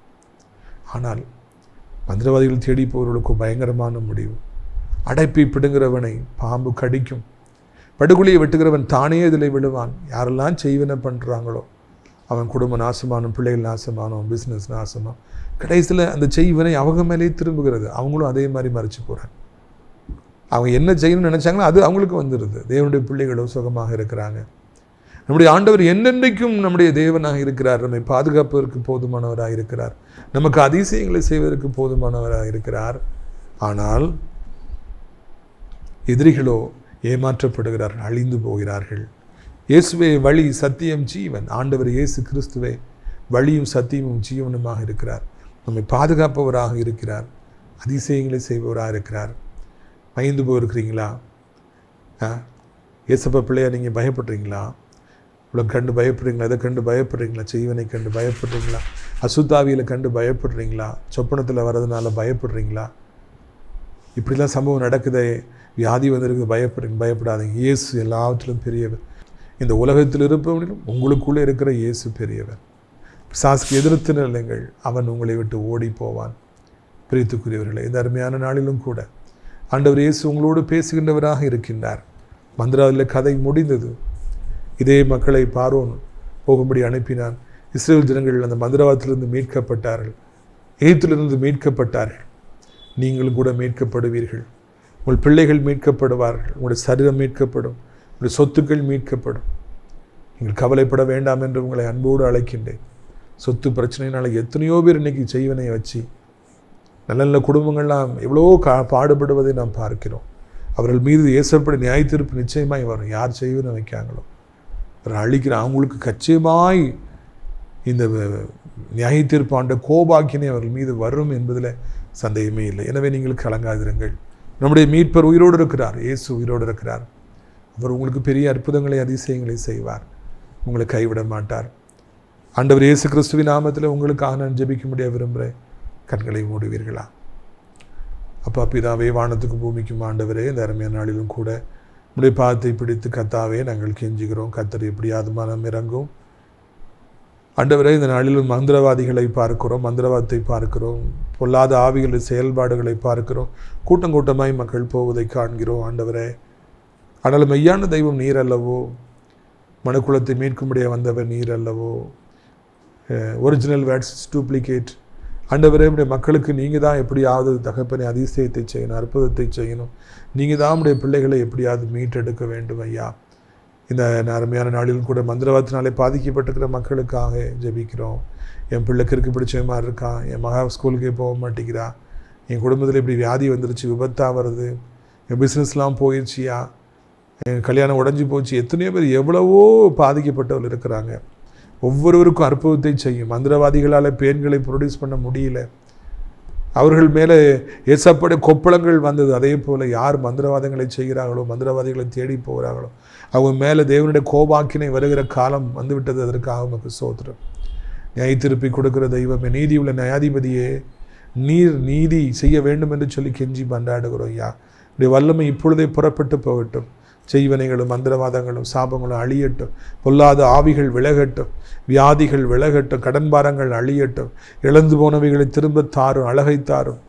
ஆனால் மந்திரவாதிகள் தேடி போகிறவர்களுக்கு பயங்கரமான முடிவு. அடைப்பை பிடுங்கிறவனை பாம்பு கடிக்கும், படுகொலியை வெட்டுகிறவன் தானே இதில் விழுவான். யாரெல்லாம் செய்வன பண்ணுறாங்களோ அவன் குடும்ப நாசமானும், பிள்ளைகள் நாசமானும், பிஸ்னஸ் நாசமானும். கடைசியில் அந்த செய்வனை அவங்க மேலே திரும்புகிறது. அவங்களும் அதே மாதிரி மறைச்சு போகிறாங்க. அவங்க என்ன செய்யணும்னு நினச்சாங்களோ அது அவங்களுக்கு வந்துடுது. தேவனுடைய பிள்ளைகளும் சுகமாக இருக்கிறாங்க. நம்முடைய ஆண்டவர் என்னென்றைக்கும் நம்முடைய தேவனாக இருக்கிறார். நம்மை பாதுகாப்பதற்கு போதுமானவராக இருக்கிறார். நமக்கு அதிசயங்களை செய்வதற்கு போதுமானவராக இருக்கிறார். ஆனால் எதிரிகளோ ஏமாற்றப்படுகிறார்கள், அழிந்து போகிறார்கள். இயேசுவே வழி, சத்தியம், ஜீவன். ஆண்டவர் இயேசு கிறிஸ்துவே வழியும் சத்தியமும் ஜீவனுமாக இருக்கிறார். நம்மை பாதுகாப்பவராக இருக்கிறார். அதிசயங்களை செய்பவராக இருக்கிறார். பயந்து போயிருக்கிறீங்களா? இயேசப்பா பிள்ளையா நீங்கள் பயப்படுறீங்களா? இவ்வளோ கண்டு பயப்படுறீங்களா? எதை கண்டு பயப்படுறீங்களா? ஜீவனை கண்டு பயப்படுறீங்களா? அசுத்தாவியில் கண்டு பயப்படுறீங்களா? சொப்பனத்தில் வர்றதுனால பயப்படுறீங்களா? இப்படிலாம் சம்பவம் நடக்குதே, வியாதி வந்திருக்கு, பயப்படாதீங்க. இயேசு எல்லாவற்றிலும் பெரியவர். இந்த உலகத்தில் இருப்பவனிலும் உங்களுக்குள்ளே இருக்கிற இயேசு பெரியவர். பிசாசுக்கு எதிர்த்து நில்லுங்கள், அவன் உங்களை விட்டு ஓடி போவான். பிரித்துக்குரியவர்களே, இந்த அருமையான நாளிலும் கூட ஆண்டவர் இயேசு உங்களோடு பேசுகின்றவராக இருக்கின்றார். மந்திராவில் கதை முடிந்தது. இதே மக்களை பார்வோன் போகும்படி அனுப்பினான். இஸ்ரேல் ஜனங்கள் அந்த மந்திரவாதத்திலிருந்து மீட்கப்பட்டார்கள், எகிப்திலிருந்து மீட்கப்பட்டார்கள். நீங்களும் கூட மீட்கப்படுவீர்கள். உங்கள் பிள்ளைகள் மீட்கப்படுவார்கள். உங்களுடைய சரீரம் மீட்கப்படும். உங்களுடைய சொத்துக்கள் மீட்கப்படும். நீங்கள் கவலைப்பட வேண்டாம் என்று உங்களை அன்போடு அழைக்கின்றேன். சொத்து பிரச்சனையினால எத்தனையோ பேர் இன்னைக்கு செய்வனை வச்சு நல்ல நல்ல குடும்பங்கள்லாம் எவ்வளோ பாடுபடுவதை நாம் பார்க்கிறோம். அவர்கள் மீது ஏசப்படி நியாயத்தீர்ப்பு நிச்சயமாய் வரும். யார் செய்வனை வைக்காங்களோ அவர் அழிக்கிற அவங்களுக்கு கச்சியமாய் இந்த நியாயத்தீர்ப்பு ஆண்ட கோபாக்கினை அவர்கள் மீது வரும் என்பதில் சந்தேகமே இல்லை. எனவே நீங்கள் கலங்காதிருங்கள். நம்முடைய மீட்பர் உயிரோடு இருக்கிறார். இயேசு உயிரோடு இருக்கிறார். அவர் உங்களுக்கு பெரிய அற்புதங்களை அதிசயங்களை செய்வார். உங்களை கைவிட மாட்டார். ஆண்டவர் இயேசு கிறிஸ்துவின் நாமத்தில் உங்களுக்காக நான் ஜெபிக்க முடிய விரும்புகிறேன். கண்களை மூடுவீர்களா? அப்பா பிதாவே, வானத்துக்கும் பூமிக்கும் ஆண்டவரே, இந்த அருமையான நாளிலும் கூட உடைய பாதத்தை பிடித்து கத்தாவே நாங்கள் கெஞ்சுகிறோம். கத்தர் எப்படியாவது மனம் இறங்கும். ஆண்டவரே, இந்த நாளிலும் மந்திரவாதிகளை பார்க்கிறோம், மந்திரவாதத்தை பார்க்கிறோம், பொல்லாத ஆவிகளின் செயல்பாடுகளை பார்க்கிறோம். கூட்டம் கூட்டமாய் மக்கள் போவதை காண்கிறோம். ஆண்டவரே, ஆனால் மெய்யான தெய்வம் நீர் அல்லவோ? மனுக்குலத்தை மீட்கும்படியாக வந்தவர் நீர் அல்லவோ? Original words duplicate. ஆண்டவரே, நம்முடைய மக்களுக்கு நீங்கள் தான் எப்படியாவது தகப்பனை அதிசயத்தை செய்யணும், அற்புதத்தை செய்யணும். நீங்கள் தான் நம்முடைய பிள்ளைகளை எப்படியாவது மீட்டெடுக்க வேண்டும் ஐயா. இந்த அருமையான நாளிலும் கூட மந்திரவாதத்தினாலே பாதிக்கப்பட்டிருக்கிற மக்களுக்காக ஜெபிக்கிறோம். என் பிள்ளை கிறுக்கு பிடிச்சமாக இருக்கான், என் மகா ஸ்கூலுக்கே போக மாட்டேங்கிறா, என் குடும்பத்தில் இப்படி வியாதி வந்துருச்சு, விபத்தாக வருது, என் பிஸ்னஸ்லாம் போயிடுச்சியா, என் கல்யாணம் உடஞ்சி போச்சு. எத்தனையோ பேர் எவ்வளவோ பாதிக்கப்பட்டவர்கள் இருக்கிறாங்க. ஒவ்வொருவருக்கும் அற்புதத்தை செய்யும். மந்திரவாதிகளால் பெண்களை ப்ரொடியூஸ் பண்ண முடியல. அவர்கள் மேலே ஏசப்பட கொப்பளங்கள் வந்தது. அதே போல் யார் மந்திரவாதங்களை செய்கிறார்களோ, மந்திரவாதிகளை தேடி போகிறார்களோ, அவங்க மேலே தேவனுடைய கோபாக்கினை வருகிற காலம் வந்துவிட்டது. அதற்காக உமக்கு ஸ்தோத்திரம். நியாய திருப்பி கொடுக்கிற தெய்வமே, நீதி உள்ள நியாயாதிபதியே, நீர் நீதி செய்ய வேண்டும் என்று சொல்லி கெஞ்சி பண்டாடுகிறோம் ஐயா. இப்படி வல்லமை இப்பொழுதே புறப்பட்டு போகட்டும். செய்வனைகளும் மந்திரவாதங்களும் சாபங்களும் அழியட்டும். பொல்லாத ஆவிகள் விலகட்டும். வியாதிகள் விலகட்டும். கடன்பாரங்கள் அழியட்டும். இழந்து போனவைகளை திரும்ப தாரும். அழகை தாரும்,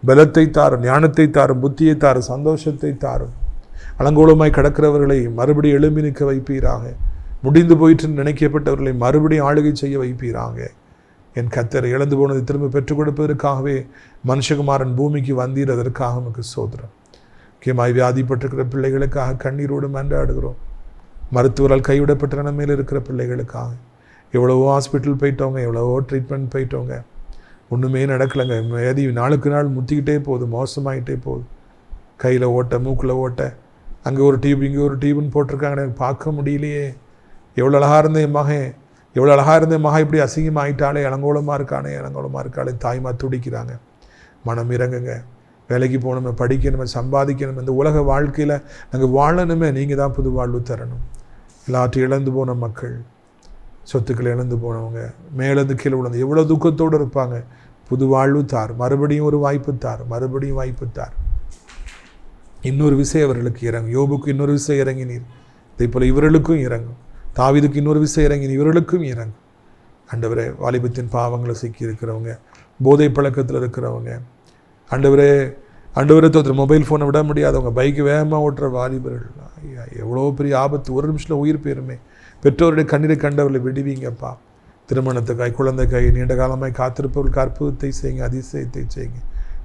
பலத்தை தாரும், ஞானத்தை தாரும், புத்தியை தாரும், சந்தோஷத்தை தாரும். அலங்கோலமாய் கடக்கிறவர்களை மறுபடியும் எழும்பி நிற்க வைப்பீராக. முடிந்து போயிட்டு நினைக்கப்பட்டவர்களை மறுபடியும் ஆளுகை செய்ய வைப்பீராக. என் கர்த்தர், இழந்து போனதை திரும்ப பெற்றுக் கொடுப்பதற்காகவே மனுஷகுமாரன் பூமிக்கு வந்தீர். அதற்காக நமக்கு ஸ்தோத்திரம். முக்கியமாய் வியாதிப்பட்டிருக்கிற பிள்ளைகளுக்காக கண்ணீரோடு மன்றாடுகிறோம். மருத்துவரால் கைவிடப்பட்ட நிலைமையில் இருக்கிற பிள்ளைகளுக்காக எவ்வளவோ ஹாஸ்பிட்டல் போயிட்டவங்க, எவ்வளவோ ட்ரீட்மெண்ட் போயிட்டவங்க, ஒன்றுமே நடக்கலைங்க. வியாதி நாளுக்கு நாள் முத்திக்கிட்டே போகுது, மோசமாகிட்டே போகுது. கையில் ஓட்ட, மூக்கில் ஓட்ட, அங்கே ஒரு டியூப், இங்கே ஒரு டியூப்னு போட்டிருக்காங்க. எனக்கு பார்க்க முடியலையே. எவ்வளோ அழகாக இருந்த என் மகன், எவ்வளோ அழகாக இருந்த என் மகன் இப்படி அசிங்கமாகிட்டாலே, இளங்கோலமாக இருக்காளே, தாய்மா துடிக்கிறாங்க. மனம் இறங்குங்க. வேலைக்கு போகணுமே, படிக்கணுமே, சம்பாதிக்கணுமே, இந்த உலக வாழ்க்கையில் நாங்கள் வாழணுமே. நீங்கள் தான் புது வாழ்வு தரணும். எல்லாத்தையும் இழந்து போன மக்கள், சொத்துக்களை இழந்து போனவங்க, மேலேருந்து கீழே விழுந்து எவ்வளோ துக்கத்தோடு இருப்பாங்க. புது வாழ்வு தார், மறுபடியும் ஒரு வாய்ப்பு தார், மறுபடியும் வாய்ப்பு தார். இன்னொரு விசை அவர்களுக்கு இறங்கும். யோபுக்கு இன்னொரு விசை இறங்கினீர், இதே போல் இவர்களுக்கும் இறங்கும். தாவீதுக்கு இன்னொரு விசை இறங்கினீர், இவர்களுக்கும் இறங்கும். ஆண்டவரே, வாலிபத்தின் பாவங்களை சிக்கி இருக்கிறவங்க, போதை பழக்கத்தில் இருக்கிறவங்க, ஆண்டவரே தோற்று மொபைல் ஃபோனை விட முடியாதவங்க, பைக்கு வேகமாக ஓட்டுற வாலிபர்கள், ஐயா எவ்வளோ பெரிய ஆபத்து. ஒரு நிமிஷத்தில் உயிர் போயிருமே. பெற்றோருடைய கண்ணீரை கண்டவர்களை விடுவீங்கப்பா. திருமணத்துக்காய், குழந்தைக்காய் நீண்ட காலமாய் காத்திருப்பவர்களுக்கு அற்புதத்தை செய்யுங்க, அதிசயத்தை செய்யுங்க.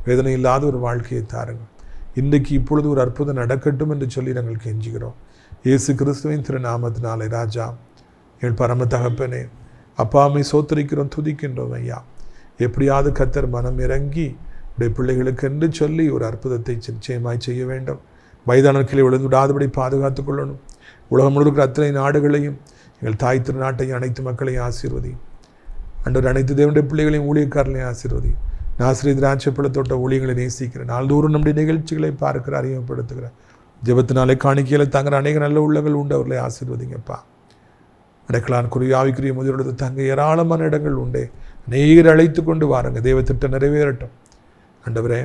வேதனை இல்லாத ஒரு வாழ்க்கையை தாருங்கள். இன்றைக்கு இப்பொழுது ஒரு அற்புதம் நடக்கட்டும் என்று சொல்லி நாங்கள் கெஞ்சுகிறோம். இயேசு கிறிஸ்துவின் திருநாமத்தினாலே. ராஜா, எங்கள் பரம தகப்பனே, அப்பாமை சோத்தரிக்கிறோம், துதிக்கின்றோம் ஐயா. எப்படியாவது கர்த்தர் மனம் இறங்கி உடைய பிள்ளைகளுக்கு என்று சொல்லி ஒரு அற்புதத்தை நிச்சயமாய் செய்ய வேண்டும். வயதான கீழே விழுந்து விடாதபடி பாதுகாத்துக் கொள்ளணும். உலகம் முழுக்க அத்தனை நாடுகளையும் எங்கள் தாய் திருநாட்டையும் அனைத்து மக்களையும் ஆசீர்வதி. ஆண்டவர் அனைத்து தேவனுடைய பிள்ளைகளையும் ஊழியக்காரர்களையும் ஆசீர்வதி. நாசிரியர் திராட்சைப்பழத்தோட்ட ஊழியர்களை நேசிக்கிறேன். நாள்தோறும் நம்முடைய நிகழ்ச்சிகளை பார்க்கிற அறிமுகப்படுத்துகிறேன். ஜெபத்தினாலே காணிக்கையில் தங்குற அநேக நல்ல உள்ளங்கள் உண்டு, அவர்களை ஆசீர்வதிங்கப்பா. அடைக்கலான் ஆவிக்குரிய முதலோடு தங்க ஏராளமான இடங்கள் உண்டே, அநேகர் அழைத்து கொண்டு வாருங்க. தெய்வ திட்டம் நிறைவேறட்டும். ஆண்டவரே,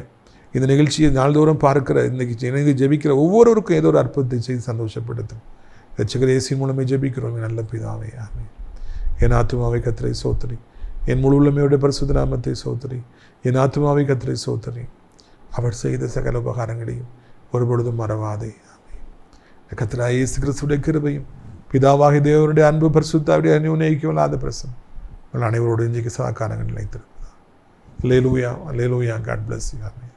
இந்த நிகழ்ச்சியை நாள்தோறும் பார்க்கிற இன்னைக்கு இணைந்து ஜெபிக்கிற ஒவ்வொருவருக்கும் ஏதோ ஒரு அற்புதத்தை செய்து சந்தோஷப்படுத்தும். ரட்சகர் இயேசு மூலமே ஜெபிக்கிறோம் நல்ல பிதாவே, ஆமென். என் ஆத்துமாவை கர்த்தரை சோதரி, என் முழு உள்ளமையோட பரிசுத்த நாமத்தை சோதரி. என் ஆத்துமாவை கர்த்தரை சோதரி, அவர் செய்த சகல உபகாரங்களையும் ஒருபொழுதும் மறவாதே. ஆமென். கர்த்தராகிய இயேசு கிறிஸ்துவின் கிருபையும் பிதாவாகிய தேவனுடைய அன்பு பரிசுத்தாவுடைய அந்யோன்யைக்கவல்லாத பிரசன்னம் உங்கள் அனைவரோடு இன்றைக்கு சதா காலங்கள் நிலைத்திருப்பதா. அல்லேலூயா, அல்லேலூயா. God bless you. ஆமென்.